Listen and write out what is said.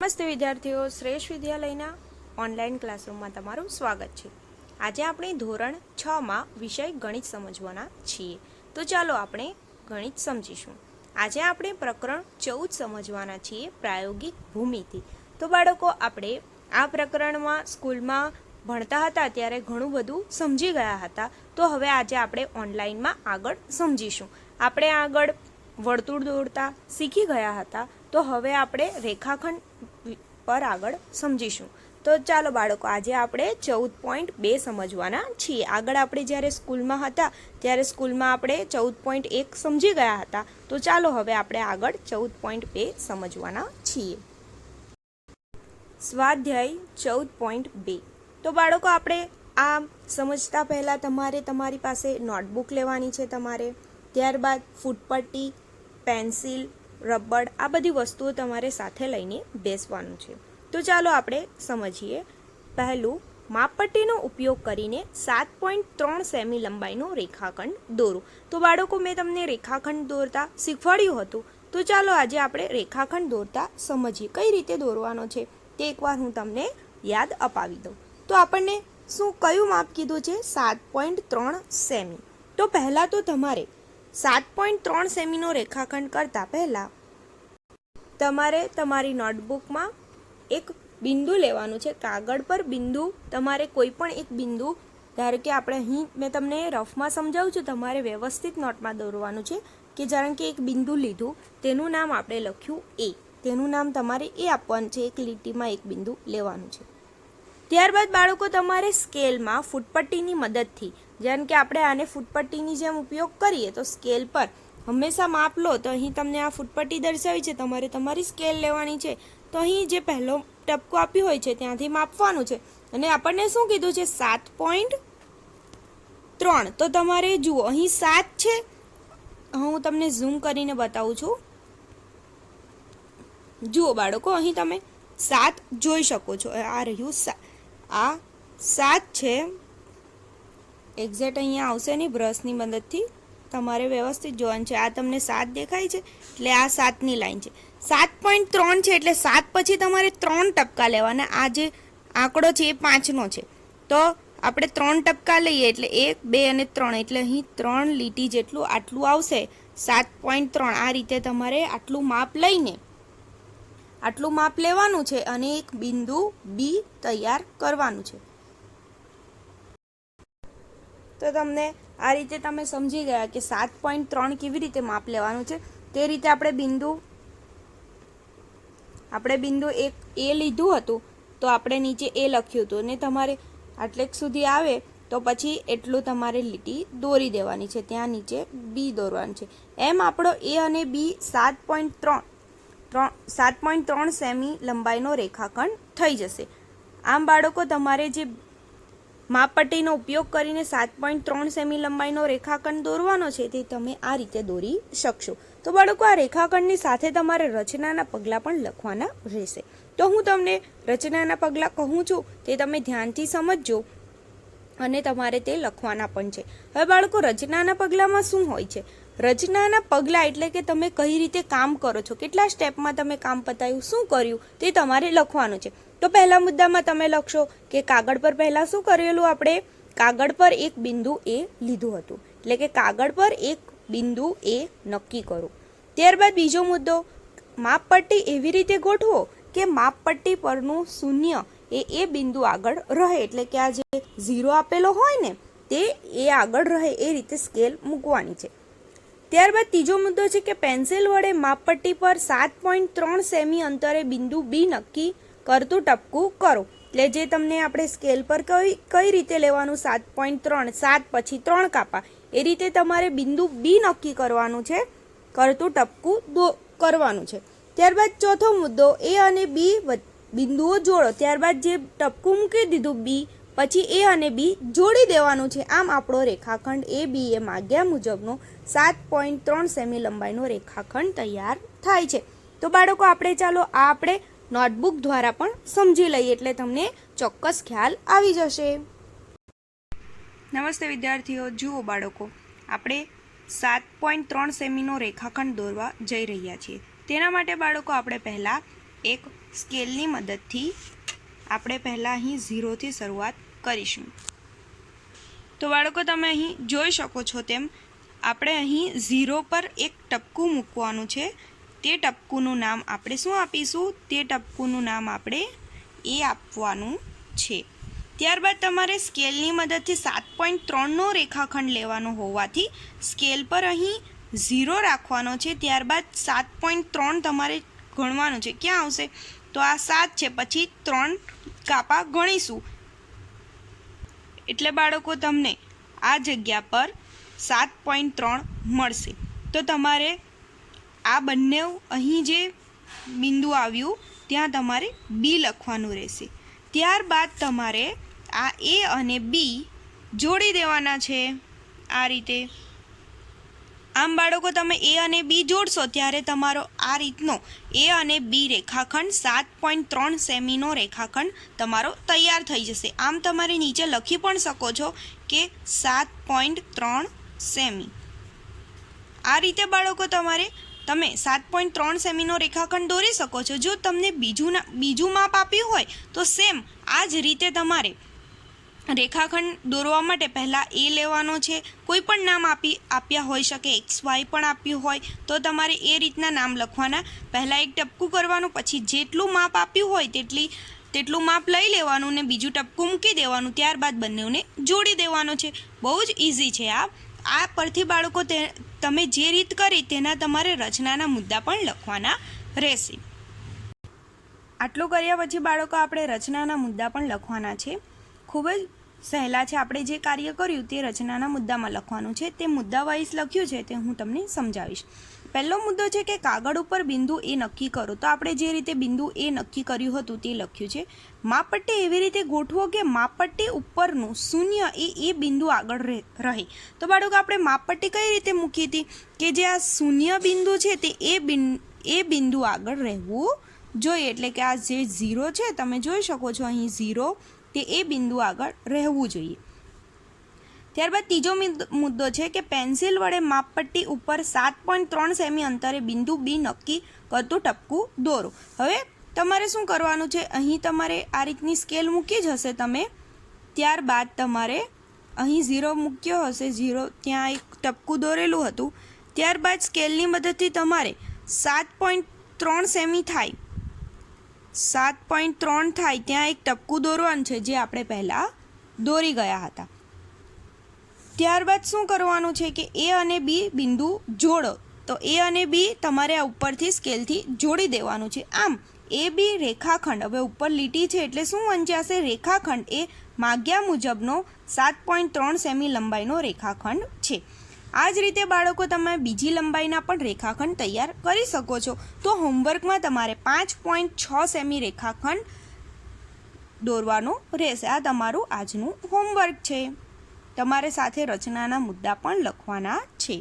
નમસ્તે વિદ્યાર્થીઓ, શ્રેષ્ઠ વિદ્યાલયના ઓનલાઈન ક્લાસરૂમમાં તમારું સ્વાગત છે। આજે આપણે ધોરણ 6માં વિષય ગણિત સમજવાના છીએ। તો ચાલો આપણે ગણિત સમજીશું। આજે આપણે પ્રકરણ 14 સમજવાના છીએ, પ્રાયોગિક ભૂમિતિ। તો બાળકો, આપણે આ પ્રકરણમાં સ્કૂલમાં ભણતા હતા ત્યારે ઘણું બધું સમજી ગયા હતા। તો હવે આજે આપણે ઓનલાઈનમાં આગળ સમજીશું। આપણે આગળ વર્તુળ દોરતા શીખી ગયા હતા, તો હવે આપણે રેખાખંડ પર આગળ સમજીશું। તો ચાલો બાળકો, આજે આપણે 14.2 સમજવાના છીએ। આગળ આપણે જ્યારે સ્કૂલમાં હતા ત્યારે સ્કૂલમાં આપણે 14.1 સમજી ગયા હતા। તો ચાલો હવે આપણે આગળ 14.2 સમજવાના છીએ। સ્વાધ્યાય 14.2। તો બાળકો, આપણે આ સમજતા પહેલાં તમારી પાસે નોટબુક લેવાની છે તમારે, ત્યારબાદ ફૂટપટ્ટી, પેન્સિલ, રબર, આ બધી વસ્તુઓ તમારે સાથે લઈને બેસવાનું છે। તો ચાલો આપણે સમજીએ। પહેલું, માપપટ્ટીનો ઉપયોગ કરીને 7.3 સેમી લંબાઈનો રેખાખંડ દોરો। તો બાળકો, મેં તમને રેખાખંડ દોરતા શીખવાડ્યું હતું। તો ચાલો આજે આપણે રેખાખંડ દોરતા સમજીએ, કઈ રીતે દોરવાનો છે તે એકવાર હું તમને યાદ અપાવી દઉં। તો આપણને કયું માપ કીધું છે? 7.3 સેમી। તો પહેલાં તો તમારે 7.3 સેમીનો રેખાખંડ કરતાં પહેલાં તમારે તમારી નોટબુકમાં એક બિંદુ લેવાનું છે, કાગળ પર બિંદુ, તમારે કોઈ પણ એક બિંદુ, ધારો કે આપણે અહીં મેં તમને રફમાં સમજાવું છું, તમારે વ્યવસ્થિત નોટમાં દોરવાનું છે કે જાણે કે એક બિંદુ લીધું, તેનું નામ આપણે લખ્યું એ, તેનું નામ તમારે એ આપવાનું છે, એક લીટીમાં એક બિંદુ લેવાનું છે। ત્યારબાદ બાળકો, તમારે સ્કેલમાં ફૂટપટ્ટીની મદદથી, જેમ કે આપણે આને ફૂટપટ્ટીની જેમ ઉપયોગ કરીએ તો સ્કેલ પર હંમેશા માપ લો। તો અહીં તમને આ ફૂટપટ્ટી દર્શાવી છે, તમારે તમારી સ્કેલ લેવાની છે। તો અહીં જે પહેલો ટપકો આપ્યો હોય છે ત્યાંથી માપવાનું છે, અને આપણને શું કીધું છે? 7.3। તો તમારે જુઓ, અહીં 7 છે, હું તમને ઝૂમ કરીને બતાવું છું। જુઓ બાળકો, અહીં તમે 7 જોઈ શકો છો, આ રહ્યું, આ 7 છે, એક્ઝેક્ટ અહીંયા આવશે નહીં, બ્રશની મદદથી તમારે વ્યવસ્થિત જોવાનું છે। આ તમને 7 દેખાય છે, એટલે આ 7ની લાઈન છે। 7.3 છે એટલે 7 પછી તમારે 3 ટપકા લેવાના। આ જે આંકડો છે એ 5નો છે, તો આપણે 3 ટપકા લઈએ એટલે 1, 2 અને 3, એટલે અહીં 3 લીટી જેટલું આટલું આવશે, 7.3। આ રીતે તમારે આટલું માપ લઈને આટલું માપ લેવાનું છે અને એક બિંદુ બી તૈયાર કરવાનું છે। તો તમને આ રીતે તમે સમજી ગયા કે 7.3 કેવી રીતે માપ લેવાનું છે। તે રીતે આપણે બિંદુ એક એ લીધું હતું, તો આપણે નીચે એ લખ્યું હતું, અને તમારે આટલેક સુધી આવે તો પછી એટલું તમારે લીટી દોરી દેવાની છે, ત્યાં નીચે બી દોરવાનું છે। એમ આપણો એ અને બી 7.3 સેમી લંબાઈનો રેખાખંડ થઈ જશે। આમ બાળકો, તમારે જે માપપટ્ટીનો ઉપયોગ કરીને 7.3 સેમી લંબાઈનો રેખાખંડ દોરવાનો છે તે તમે આ રીતે દોરી શકશો। તો બાળકો, આ રેખાખંડની સાથે તમારે રચનાના પગલાં પણ લખવાના રહેશે। તો હું તમને રચનાના પગલાં કહું છું, તે તમે ધ્યાનથી સમજજો અને તમારે તે લખવાના પણ છે। હવે બાળકો, રચનાના પગલાંમાં શું હોય છે? રચનાના પગલાં એટલે કે તમે કઈ રીતે કામ કરો છો, કેટલા સ્ટેપમાં તમે કામ પતાવ્યું, શું કર્યું, તે તમારે લખવાનું છે। તો પહેલા મુદ્દામાં તમે લખશો કે કાગળ પર પહેલાં શું કરેલું? આપણે કાગળ પર એક બિંદુ એ લીધું હતું, એટલે કે કાગળ પર એક બિંદુ એ નક્કી કરો। ત્યારબાદ બીજો મુદ્દો, માપપટ્ટી એવી રીતે ગોઠવો કે માપપટ્ટી પરનું શૂન્ય એ બિંદુ આગળ રહે, એટલે કે આ જે 0 આપેલો હોય ને તે એ આગળ રહે, એ રીતે સ્કેલ મૂકવાની છે। ત્યારબાદ ત્રીજો મુદ્દો છે કે પેન્સિલ વડે માપપટ્ટી પર 7.3 સેમી અંતરે બિંદુ બી નક્કી કરતું ટપકું કરો। એટલે જે તમને આપણે સ્કેલ પર કઈ રીતે લેવાનું, 7.3, 7 પછી 3 કાપા, એ રીતે તમારે બિંદુ બી નક્કી કરવાનું છે, કરતું ટપકું કરવાનું છે। ત્યારબાદ ચોથો મુદ્દો, એ અને બી બિંદુઓ જોડો। ત્યારબાદ જે ટપકું મૂકી દીધું બી, પછી એ અને બી જોડી દેવાનું છે। આમ આપણો રેખાખંડ એ બી એ માગ્યા મુજબનો 7.3 સેમી લંબાઈનો રેખાખંડ તૈયાર થાય છે। તો બાળકો, ચાલો આપણે નોટબુક દ્વારા પણ સમજી લઈએ, એટલે તમને ચોક્કસ ખ્યાલ આવી જશે। નમસ્તે વિદ્યાર્થીઓ, જુઓ બાળકો, આપણે 7.3 સેમીનો રેખાખંડ દોરવા જઈ રહ્યા છીએ। તેના માટે બાળકો, આપણે પહેલાં એક સ્કેલની મદદથી આપણે પહેલાં અહીં 0થી શરૂઆત કરીશું. તો બાળકો તમે અહીં જોઈ શકો છો તેમ આપણે અહીં 0 પર એક ટપકું મૂકવાનું છે. તે ટપકુંનું નામ આપણે શું આપીશું? તે ટપકુંનું નામ આપણે એ આપવાનું છે. ત્યારબાદ તમારે સ્કેલની મદદથી 7.3નો રેખાખંડ લેવાનો હોવાથી સ્કેલ પર અહીં 0 રાખવાનો છે. ત્યારબાદ 7.3 તમારે ગણવાનું છે. ક્યાં આવશે? તો આ 7 છે, પછી 3 કાપા ગણીશું એટલે બાળકો તમને આ જગ્યા પર 7.3 મળશે. તો તમારે આ બંને અહીં જે બિંદુ આવ્યું ત્યાં તમારે બી લખવાનું રહેશે. ત્યારબાદ તમારે આ એ અને બી જોડી દેવાના છે આ રીતે. આમ બાળકો તમે એ અને બી જોડશો ત્યારે તમારો આ રીતનો એ અને બી રેખાખંડ 7.3 સેમીનો રેખાખંડ તમારો તૈયાર થઈ જશે. આમ તમારે નીચે લખી પણ શકો છો કે 7.3 સેમી. આ રીતે બાળકો તમે 7.3 સેમીનો રેખાખંડ દોરી શકો છો. જો તમને બીજું માપ આપ્યું હોય તો સેમ આ જ રીતે તમારે રેખાખંડ દોરવા માટે પહેલાં એ લેવાનો છે. કોઈ પણ નામ આપ્યા હોઈ શકે, XY પણ આપ્યું હોય તો તમારે એ રીતના નામ લખવાના. પહેલાં એક ટપકું કરવાનું, પછી જેટલું માપ આપ્યું હોય તેટલું માપ લઈ લેવાનું ને બીજું ટપકું મૂકી દેવાનું. ત્યારબાદ બંનેને જોડી દેવાનો છે. બહુ જ ઇઝી છે આ પરથી બાળકો તમે જે રીત કરી તેના તમારે રચનાના મુદ્દા પણ લખવાના રહેશે. આટલું કર્યા પછી બાળકો આપણે રચનાના મુદ્દા પણ લખવાના છે. ખૂબ જ સહેલા છે. આપણે જે કાર્ય કર્યું તે રચનાના મુદ્દામાં લખવાનું છે. તે મુદ્દા વાઇઝ લખ્યું છે તે હું તમને સમજાવીશ. પહેલો મુદ્દો છે કે કાગળ ઉપર બિંદુ એ નક્કી કરો. તો આપણે જે રીતે બિંદુ એ નક્કી કર્યું હતું તે લખ્યું છે. માપપટ્ટી એવી રીતે ગોઠવો કે માપપટ્ટી ઉપરનું શૂન્ય એ બિંદુ આગળ રહે. તો બાળકો આપણે માપપટ્ટી કઈ રીતે મૂકી હતી કે જે આ શૂન્ય બિંદુ છે તે એ બિંદુ આગળ રહેવું જોઈએ. એટલે કે આ જે 0 છે તમે જોઈ શકો છો અહીં 0 તે એ બિંદુ આગળ રહેવું જોઈએ. ત્યારબાદ ત્રીજો મુદ્દો છે કે પેન્સિલ વડે માપપટ્ટી ઉપર 7.3 સેમી અંતરે બિંદુ બી નક્કી કરતું ટપકું દોરો. હવે તમારે શું કરવાનું છે? અહીં તમારે આ રીતની સ્કેલ મૂકી જ હશે તમે. ત્યારબાદ તમારે અહીં 0 મૂક્યો હશે, 0 ત્યાં એક ટપકું દોરેલું હતું. ત્યારબાદ સ્કેલની મદદથી તમારે 7.3 સેમી થાય 7.3 થાય ત્યાં એક ટપકું દોરવાનું છે જે આપણે પહેલાં દોરી ગયા હતા. ત્યારબાદ શું કરવાનું છે કે એ અને બી બિંદુ જોડો. તો એ અને બી તમારે આ ઉપરથી સ્કેલથી જોડી દેવાનું છે. આમ એ બી રેખાખંડ, હવે ઉપર લીટી છે એટલે શું વંચાશે? રેખાખંડ એ માગ્યા મુજબનો 7.3 સેમી લંબાઈનો રેખાખંડ છે. આ જ રીતે બાળકો તમે બીજી લંબાઈના પણ રેખાખંડ તૈયાર કરી શકો છો. તો હોમવર્કમાં તમારે 5.6 સેમી રેખાખંડ દોરવાનો રહેશે. આ તમારું આજનું હોમવર્ક છે. તમારે સાથે રચનાના મુદ્દા પણ લખવાના છે.